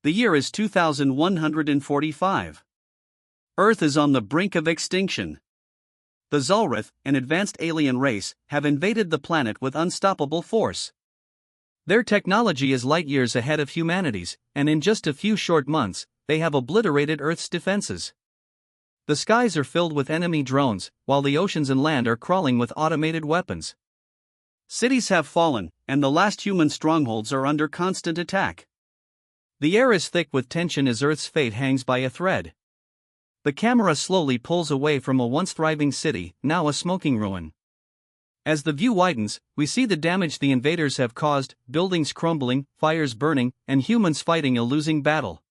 The year is 2145. Earth is on the brink of extinction. The Zolrith, an advanced alien race, have invaded the planet with unstoppable force. Their technology is light years ahead of humanity's, and in just a few short months, they have obliterated Earth's defenses. The skies are filled with enemy drones, while the oceans and land are crawling with automated weapons. Cities have fallen, and the last human strongholds are under constant attack. The air is thick with tension as Earth's fate hangs by a thread. The camera slowly pulls away from a once thriving city, now a smoking ruin. As the view widens, we see the damage the invaders have caused, buildings crumbling, fires burning, and humans fighting a losing battle.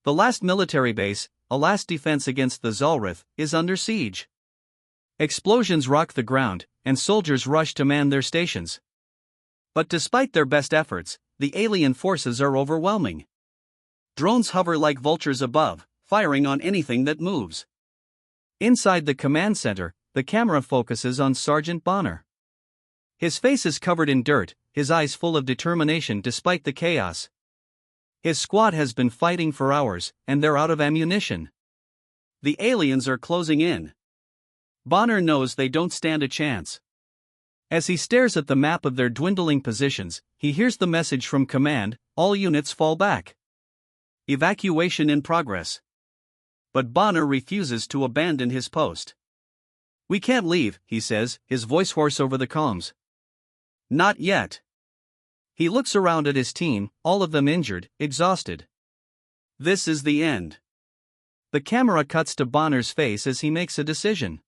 The last military base, a last defense against the Zolrith, is under siege. Explosions rock the ground, and soldiers rush to man their stations. But despite their best efforts, the alien forces are overwhelming. Drones hover like vultures above, firing on anything that moves. Inside the command center, the camera focuses on Sergeant Bonner. His face is covered in dirt, his eyes full of determination despite the chaos. His squad has been fighting for hours, and they're out of ammunition. The aliens are closing in. Bonner knows they don't stand a chance. As he stares at the map of their dwindling positions, he hears the message from command: all units fall back. Evacuation in progress. But Bonner refuses to abandon his post. We can't leave, he says, his voice hoarse over the comms. Not yet. He looks around at his team, all of them injured, exhausted. This is the end. The camera cuts to Bonner's face as he makes a decision.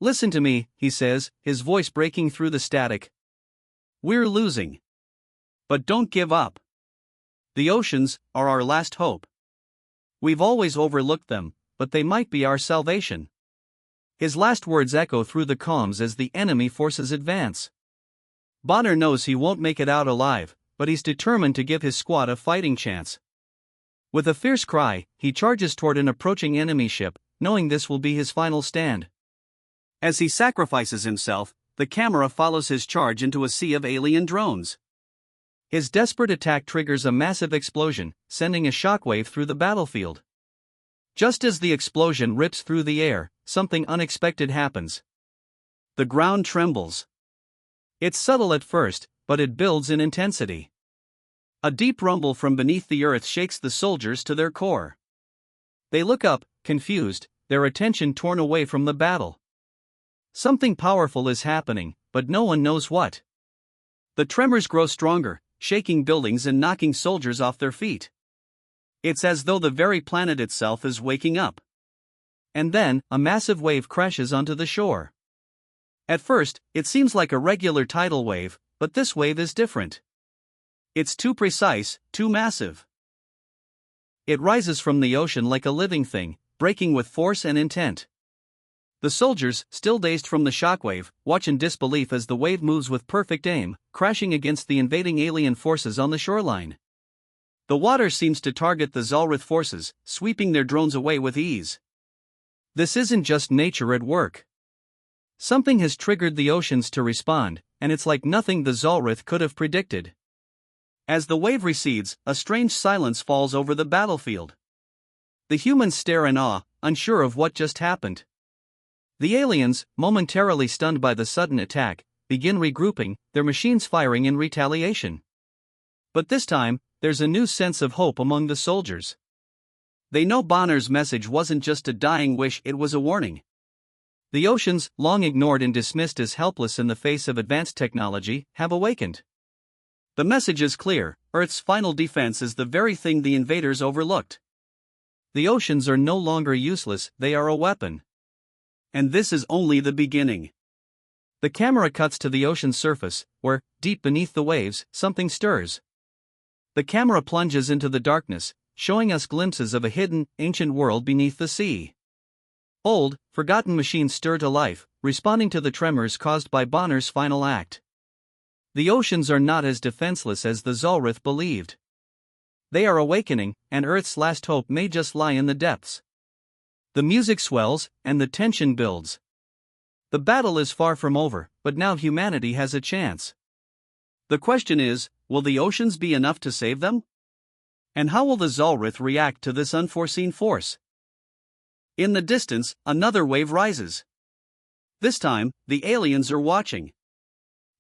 Listen to me, he says, his voice breaking through the static. We're losing. But don't give up. The oceans are our last hope. We've always overlooked them, but they might be our salvation. His last words echo through the comms as the enemy forces advance. Bonner knows he won't make it out alive, but he's determined to give his squad a fighting chance. With a fierce cry, he charges toward an approaching enemy ship, knowing this will be his final stand. As he sacrifices himself, the camera follows his charge into a sea of alien drones. His desperate attack triggers a massive explosion, sending a shockwave through the battlefield. Just as the explosion rips through the air, something unexpected happens. The ground trembles. It's subtle at first, but it builds in intensity. A deep rumble from beneath the earth shakes the soldiers to their core. They look up, confused, their attention torn away from the battle. Something powerful is happening, but no one knows what. The tremors grow stronger, shaking buildings and knocking soldiers off their feet. It's as though the very planet itself is waking up. And then, a massive wave crashes onto the shore. At first, it seems like a regular tidal wave, but this wave is different. It's too precise, too massive. It rises from the ocean like a living thing, breaking with force and intent. The soldiers, still dazed from the shockwave, watch in disbelief as the wave moves with perfect aim, crashing against the invading alien forces on the shoreline. The water seems to target the Zolrith forces, sweeping their drones away with ease. This isn't just nature at work. Something has triggered the oceans to respond, and it's like nothing the Zolrith could have predicted. As the wave recedes, a strange silence falls over the battlefield. The humans stare in awe, unsure of what just happened. The aliens, momentarily stunned by the sudden attack, begin regrouping, their machines firing in retaliation. But this time, there's a new sense of hope among the soldiers. They know Bonner's message wasn't just a dying wish, it was a warning. The oceans, long ignored and dismissed as helpless in the face of advanced technology, have awakened. The message is clear: Earth's final defense is the very thing the invaders overlooked. The oceans are no longer useless, they are a weapon. And this is only the beginning. The camera cuts to the ocean's surface, where, deep beneath the waves, something stirs. The camera plunges into the darkness, showing us glimpses of a hidden, ancient world beneath the sea. Old, forgotten machines stir to life, responding to the tremors caused by Bonner's final act. The oceans are not as defenseless as the Zolrith believed. They are awakening, and Earth's last hope may just lie in the depths. The music swells, and the tension builds. The battle is far from over, but now humanity has a chance. The question is, will the oceans be enough to save them? And how will the Zolrith react to this unforeseen force? In the distance, another wave rises. This time, the aliens are watching.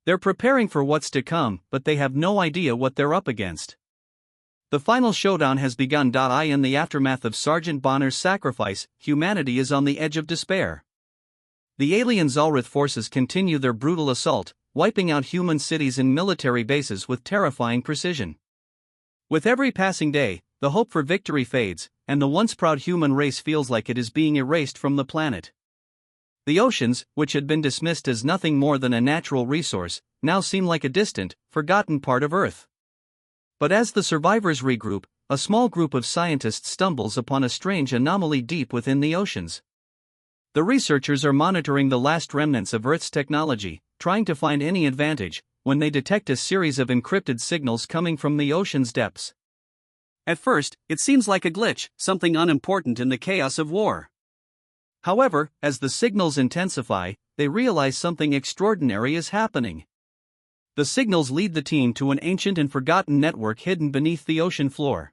They're preparing for what's to come, but they have no idea what they're up against. The final showdown has begun. In the aftermath of Sergeant Bonner's sacrifice, humanity is on the edge of despair. The alien Zolrith forces continue their brutal assault, wiping out human cities and military bases with terrifying precision. With every passing day, the hope for victory fades, and the once proud human race feels like it is being erased from the planet. The oceans, which had been dismissed as nothing more than a natural resource, now seem like a distant, forgotten part of Earth. But as the survivors regroup, a small group of scientists stumbles upon a strange anomaly deep within the oceans. The researchers are monitoring the last remnants of Earth's technology, trying to find any advantage, when they detect a series of encrypted signals coming from the ocean's depths. At first, it seems like a glitch, something unimportant in the chaos of war. However, as the signals intensify, they realize something extraordinary is happening. The signals lead the team to an ancient and forgotten network hidden beneath the ocean floor.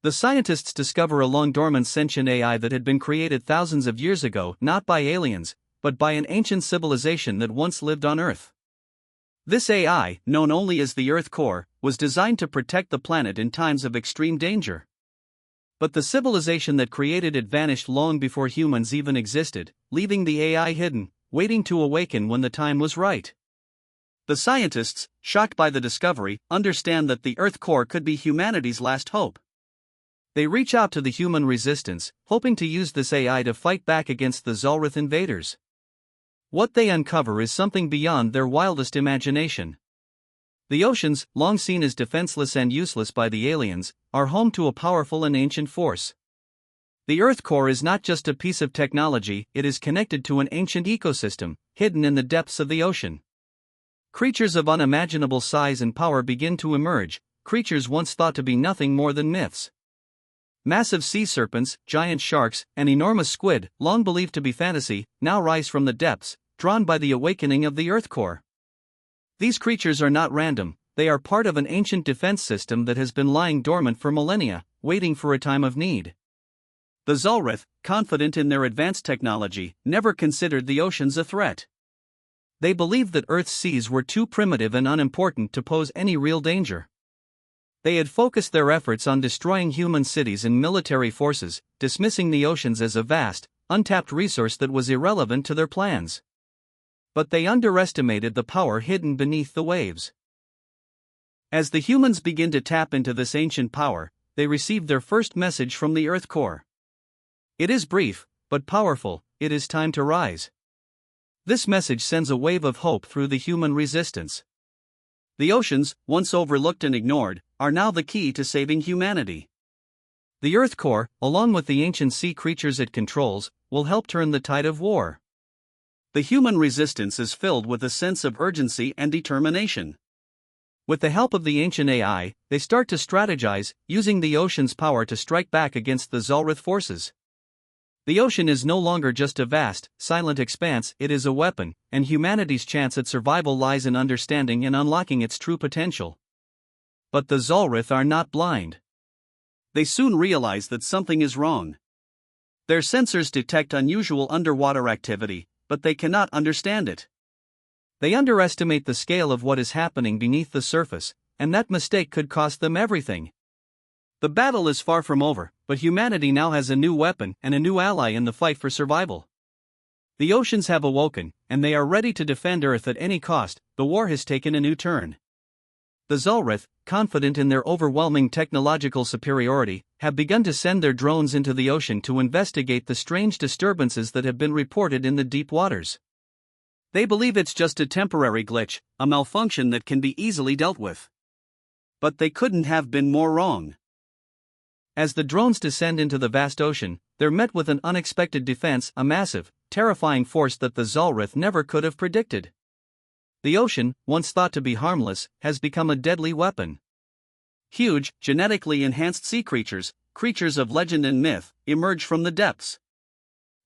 The scientists discover a long-dormant sentient AI that had been created thousands of years ago, not by aliens, but by an ancient civilization that once lived on Earth. This AI, known only as the Earth Core, was designed to protect the planet in times of extreme danger. But the civilization that created it vanished long before humans even existed, leaving the AI hidden, waiting to awaken when the time was right. The scientists, shocked by the discovery, understand that the Earth Core could be humanity's last hope. They reach out to the human resistance, hoping to use this AI to fight back against the Zolrith invaders. What they uncover is something beyond their wildest imagination. The oceans, long seen as defenseless and useless by the aliens, are home to a powerful and ancient force. The Earth Core is not just a piece of technology, it is connected to an ancient ecosystem, hidden in the depths of the ocean. Creatures of unimaginable size and power begin to emerge, creatures once thought to be nothing more than myths. Massive sea serpents, giant sharks, and enormous squid, long believed to be fantasy, now rise from the depths, drawn by the awakening of the Earth Core. These creatures are not random, they are part of an ancient defense system that has been lying dormant for millennia, waiting for a time of need. The Zolrith, confident in their advanced technology, never considered the oceans a threat. They believed that Earth's seas were too primitive and unimportant to pose any real danger. They had focused their efforts on destroying human cities and military forces, dismissing the oceans as a vast, untapped resource that was irrelevant to their plans. But they underestimated the power hidden beneath the waves. As the humans begin to tap into this ancient power, they receive their first message from the Earth Core. It is brief, but powerful. It is time to rise. This message sends a wave of hope through the human resistance. The oceans, once overlooked and ignored, are now the key to saving humanity. The Earth Core, along with the ancient sea creatures it controls, will help turn the tide of war. The human resistance is filled with a sense of urgency and determination. With the help of the ancient AI, they start to strategize, using the ocean's power to strike back against the Zolrith forces. The ocean is no longer just a vast, silent expanse, it is a weapon, and humanity's chance at survival lies in understanding and unlocking its true potential. But the Zolrith are not blind. They soon realize that something is wrong. Their sensors detect unusual underwater activity, but they cannot understand it. They underestimate the scale of what is happening beneath the surface, and that mistake could cost them everything. The battle is far from over, but humanity now has a new weapon and a new ally in the fight for survival. The oceans have awoken, and they are ready to defend Earth at any cost. The war has taken a new turn. The Zolrith, confident in their overwhelming technological superiority, have begun to send their drones into the ocean to investigate the strange disturbances that have been reported in the deep waters. They believe it's just a temporary glitch, a malfunction that can be easily dealt with. But they couldn't have been more wrong. As the drones descend into the vast ocean, they're met with an unexpected defense, a massive, terrifying force that the Zolrith never could have predicted. The ocean, once thought to be harmless, has become a deadly weapon. Huge, genetically enhanced sea creatures, creatures of legend and myth, emerge from the depths.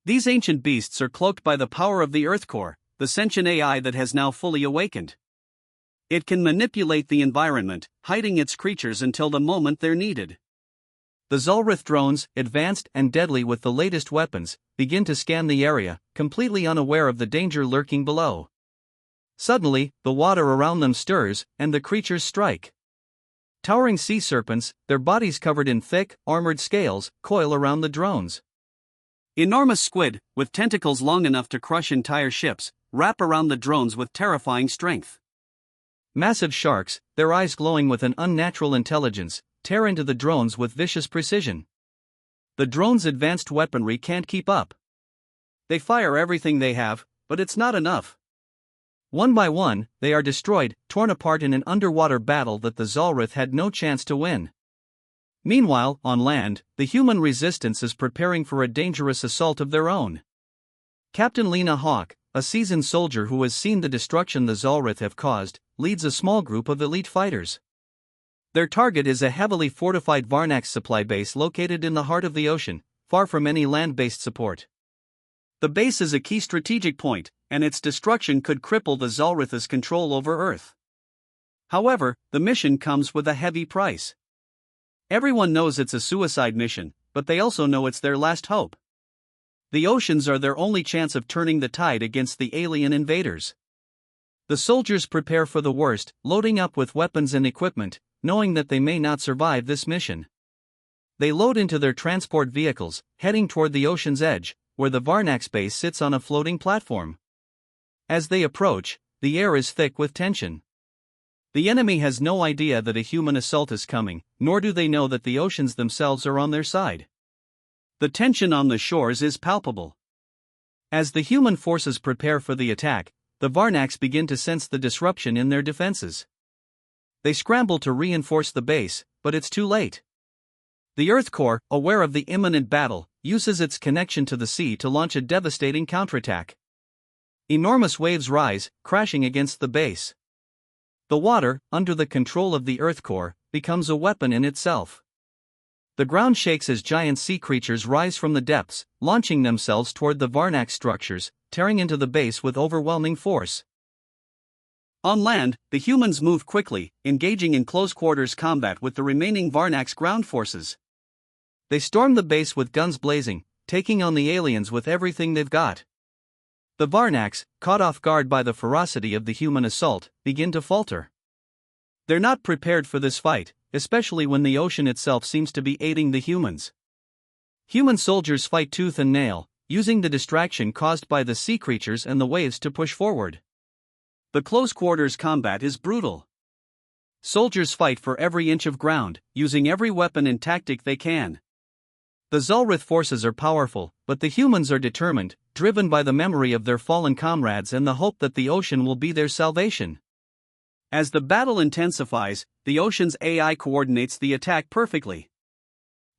These ancient beasts are cloaked by the power of the Earth Core, the sentient AI that has now fully awakened. It can manipulate the environment, hiding its creatures until the moment they're needed. The Zolrith drones, advanced and deadly with the latest weapons, begin to scan the area, completely unaware of the danger lurking below. Suddenly, the water around them stirs, and the creatures strike. Towering sea serpents, their bodies covered in thick, armored scales, coil around the drones. Enormous squid, with tentacles long enough to crush entire ships, wrap around the drones with terrifying strength. Massive sharks, their eyes glowing with an unnatural intelligence, tear into the drones with vicious precision. The drones' advanced weaponry can't keep up. They fire everything they have, but it's not enough. One by one, they are destroyed, torn apart in an underwater battle that the Zolrith had no chance to win. Meanwhile, on land, the human resistance is preparing for a dangerous assault of their own. Captain Lena Hawk, a seasoned soldier who has seen the destruction the Zolrith have caused, leads a small group of elite fighters. Their target is a heavily fortified Varnax supply base located in the heart of the ocean, far from any land-based support. The base is a key strategic point, and its destruction could cripple the Zolrith's control over Earth. However, the mission comes with a heavy price. Everyone knows it's a suicide mission, but they also know it's their last hope. The oceans are their only chance of turning the tide against the alien invaders. The soldiers prepare for the worst, loading up with weapons and equipment, knowing that they may not survive this mission. They load into their transport vehicles, heading toward the ocean's edge, where the Varnax base sits on a floating platform. As they approach, the air is thick with tension. The enemy has no idea that a human assault is coming, nor do they know that the oceans themselves are on their side. The tension on the shores is palpable. As the human forces prepare for the attack, the Varnax begin to sense the disruption in their defenses. They scramble to reinforce the base, but it's too late. The Earth Core, aware of the imminent battle, uses its connection to the sea to launch a devastating counterattack. Enormous waves rise, crashing against the base. The water, under the control of the Earth Core, becomes a weapon in itself. The ground shakes as giant sea creatures rise from the depths, launching themselves toward the Varnax structures, tearing into the base with overwhelming force. On land, the humans move quickly, engaging in close-quarters combat with the remaining Varnax ground forces. They storm the base with guns blazing, taking on the aliens with everything they've got. The Varnax, caught off guard by the ferocity of the human assault, begin to falter. They're not prepared for this fight, especially when the ocean itself seems to be aiding the humans. Human soldiers fight tooth and nail, using the distraction caused by the sea creatures and the waves to push forward. The close-quarters combat is brutal. Soldiers fight for every inch of ground, using every weapon and tactic they can. The Zolrith forces are powerful, but the humans are determined, driven by the memory of their fallen comrades and the hope that the ocean will be their salvation. As the battle intensifies, the ocean's AI coordinates the attack perfectly.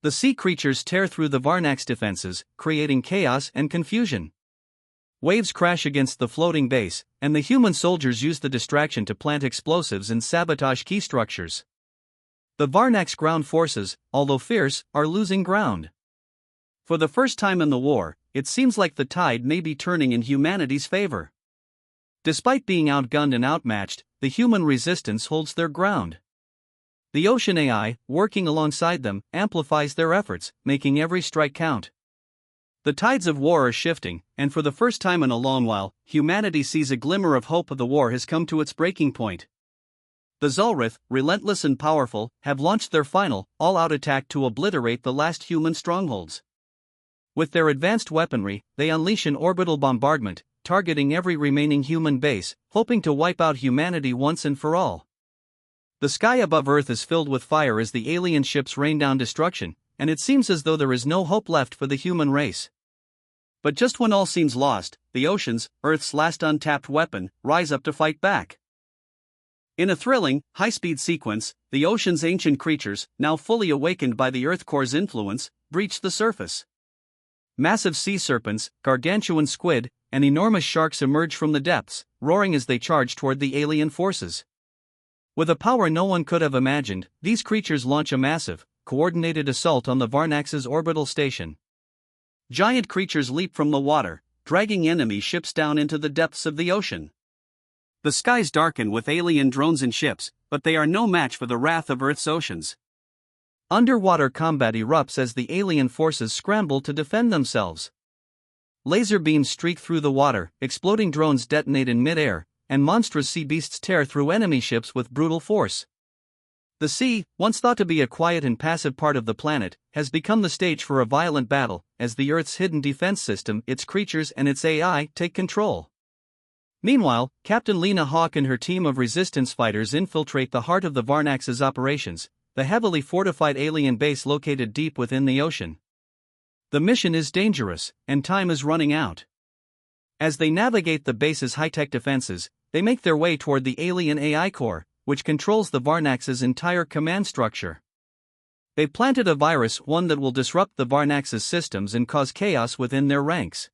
The sea creatures tear through the Varnax defenses, creating chaos and confusion. Waves crash against the floating base, and the human soldiers use the distraction to plant explosives and sabotage key structures. The Varnax ground forces, although fierce, are losing ground. For the first time in the war, it seems like the tide may be turning in humanity's favor. Despite being outgunned and outmatched, the human resistance holds their ground. The ocean AI, working alongside them, amplifies their efforts, making every strike count. The tides of war are shifting, and for the first time in a long while, humanity sees a glimmer of hope. The war has come to its breaking point. The Zolrith, relentless and powerful, have launched their final, all-out attack to obliterate the last human strongholds. With their advanced weaponry, they unleash an orbital bombardment, targeting every remaining human base, hoping to wipe out humanity once and for all. The sky above Earth is filled with fire as the alien ships rain down destruction, and it seems as though there is no hope left for the human race. But just when all seems lost, the oceans, Earth's last untapped weapon, rise up to fight back. In a thrilling, high-speed sequence, the ocean's ancient creatures, now fully awakened by the Earth Core's influence, breach the surface. Massive sea serpents, gargantuan squid, and enormous sharks emerge from the depths, roaring as they charge toward the alien forces. With a power no one could have imagined, these creatures launch a massive, coordinated assault on the Varnax's orbital station. Giant creatures leap from the water, dragging enemy ships down into the depths of the ocean. The skies darken with alien drones and ships, but they are no match for the wrath of Earth's oceans. Underwater combat erupts as the alien forces scramble to defend themselves. Laser beams streak through the water, exploding drones detonate in mid-air, and monstrous sea beasts tear through enemy ships with brutal force. The sea, once thought to be a quiet and passive part of the planet, has become the stage for a violent battle, as the Earth's hidden defense system, its creatures and its AI, take control. Meanwhile, Captain Lena Hawke and her team of resistance fighters infiltrate the heart of the Varnax's operations, the heavily fortified alien base located deep within the ocean. The mission is dangerous, and time is running out. As they navigate the base's high-tech defenses, they make their way toward the alien AI core, which controls the Varnax's entire command structure. They planted a virus, one that will disrupt the Varnax's systems and cause chaos within their ranks.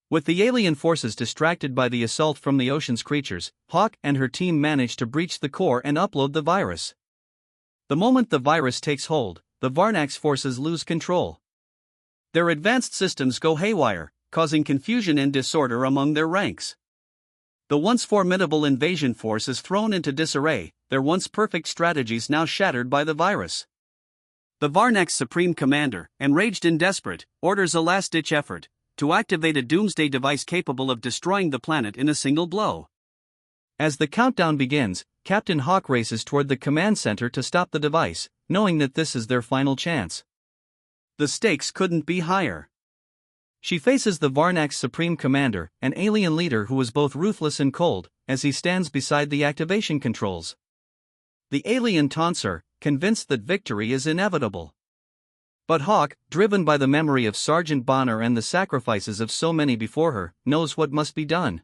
With the alien forces distracted by the assault from the ocean's creatures, Hawke and her team manage to breach the core and upload the virus. The moment the virus takes hold, the Varnax forces lose control. Their advanced systems go haywire, causing confusion and disorder among their ranks. The once formidable invasion force is thrown into disarray, their once perfect strategies now shattered by the virus. The Varnax Supreme Commander, enraged and desperate, orders a last-ditch effort to activate a doomsday device capable of destroying the planet in a single blow. As the countdown begins, Captain Hawke races toward the command center to stop the device, knowing that this is their final chance. The stakes couldn't be higher. She faces the Varnax Supreme Commander, an alien leader who is both ruthless and cold, as he stands beside the activation controls. The alien taunts her, convinced that victory is inevitable. But Hawke, driven by the memory of Sergeant Bonner and the sacrifices of so many before her, knows what must be done.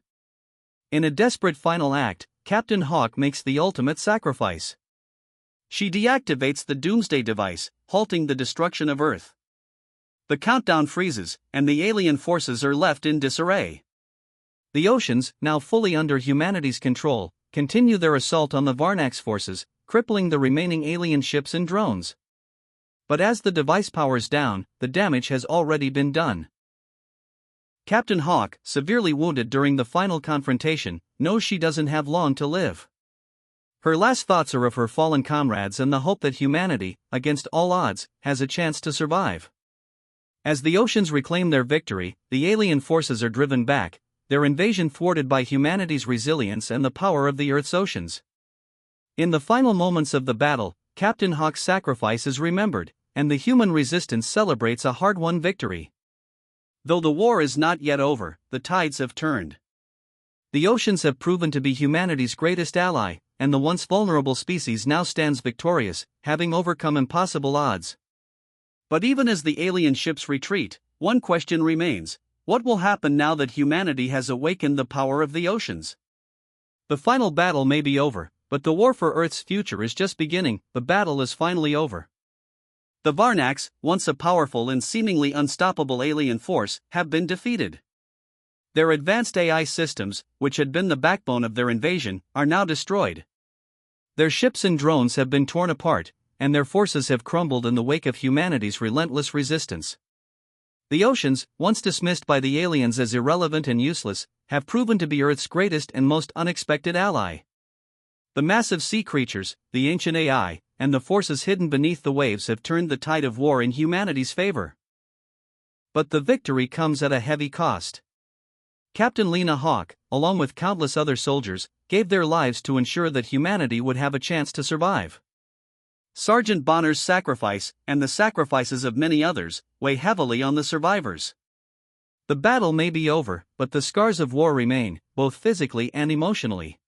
In a desperate final act, Captain Hawke makes the ultimate sacrifice. She deactivates the doomsday device, halting the destruction of Earth. The countdown freezes, and the alien forces are left in disarray. The oceans, now fully under humanity's control, continue their assault on the Varnax forces, crippling the remaining alien ships and drones. But as the device powers down, the damage has already been done. Captain Hawke, severely wounded during the final confrontation, knows she doesn't have long to live. Her last thoughts are of her fallen comrades and the hope that humanity, against all odds, has a chance to survive. As the oceans reclaim their victory, the alien forces are driven back, their invasion thwarted by humanity's resilience and the power of the Earth's oceans. In the final moments of the battle, Captain Hawke's sacrifice is remembered, and the human resistance celebrates a hard-won victory. Though the war is not yet over, the tides have turned. The oceans have proven to be humanity's greatest ally, and the once vulnerable species now stands victorious, having overcome impossible odds. But even as the alien ships retreat, one question remains: what will happen now that humanity has awakened the power of the oceans? The final battle may be over, but the war for Earth's future is just beginning. The battle is finally over. The Varnax, once a powerful and seemingly unstoppable alien force, have been defeated. Their advanced AI systems, which had been the backbone of their invasion, are now destroyed. Their ships and drones have been torn apart, and their forces have crumbled in the wake of humanity's relentless resistance. The oceans, once dismissed by the aliens as irrelevant and useless, have proven to be Earth's greatest and most unexpected ally. The massive sea creatures, the ancient AI, and the forces hidden beneath the waves have turned the tide of war in humanity's favor. But the victory comes at a heavy cost. Captain Lena Hawke, along with countless other soldiers, gave their lives to ensure that humanity would have a chance to survive. Sergeant Bonner's sacrifice, and the sacrifices of many others, weigh heavily on the survivors. The battle may be over, but the scars of war remain, both physically and emotionally.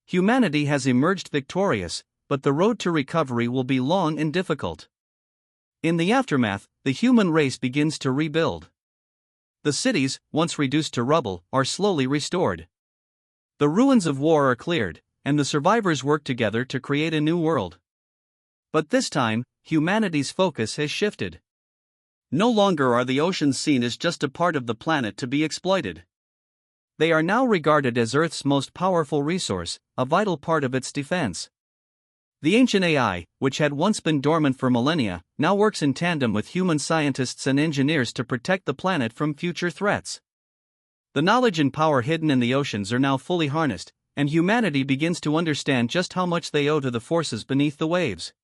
Humanity has emerged victorious, but the road to recovery will be long and difficult. In the aftermath, the human race begins to rebuild. The cities, once reduced to rubble, are slowly restored. The ruins of war are cleared, and the survivors work together to create a new world. But this time, humanity's focus has shifted. No longer are the oceans seen as just a part of the planet to be exploited. They are now regarded as Earth's most powerful resource, a vital part of its defense. The ancient AI, which had once been dormant for millennia, now works in tandem with human scientists and engineers to protect the planet from future threats. The knowledge and power hidden in the oceans are now fully harnessed, and humanity begins to understand just how much they owe to the forces beneath the waves.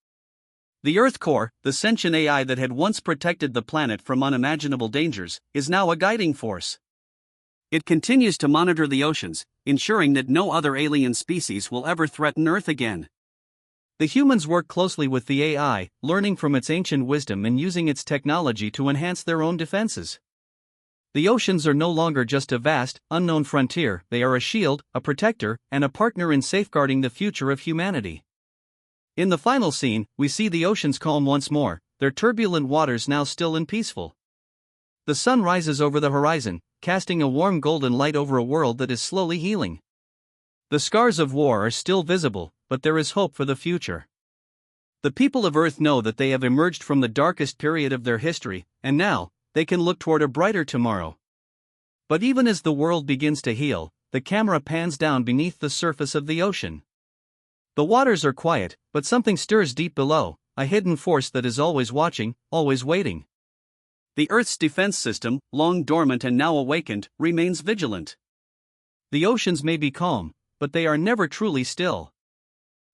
The Earth core, the sentient AI that had once protected the planet from unimaginable dangers, is now a guiding force. It continues to monitor the oceans, ensuring that no other alien species will ever threaten Earth again. The humans work closely with the AI, learning from its ancient wisdom and using its technology to enhance their own defenses. The oceans are no longer just a vast, unknown frontier, they are a shield, a protector, and a partner in safeguarding the future of humanity. In the final scene, we see the oceans calm once more, their turbulent waters now still and peaceful. The sun rises over the horizon, casting a warm golden light over a world that is slowly healing. The scars of war are still visible, but there is hope for the future. The people of Earth know that they have emerged from the darkest period of their history, and now, they can look toward a brighter tomorrow. But even as the world begins to heal, the camera pans down beneath the surface of the ocean. The waters are quiet, but something stirs deep below, a hidden force that is always watching, always waiting. The Earth's defense system, long dormant and now awakened, remains vigilant. The oceans may be calm, but they are never truly still.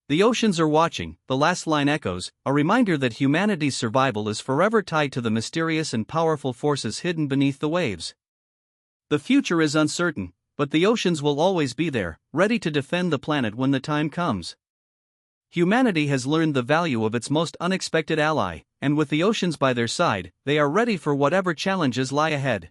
The oceans are watching, the last line echoes, a reminder that humanity's survival is forever tied to the mysterious and powerful forces hidden beneath the waves. The future is uncertain, but the oceans will always be there, ready to defend the planet when the time comes. Humanity has learned the value of its most unexpected ally, and with the oceans by their side, they are ready for whatever challenges lie ahead.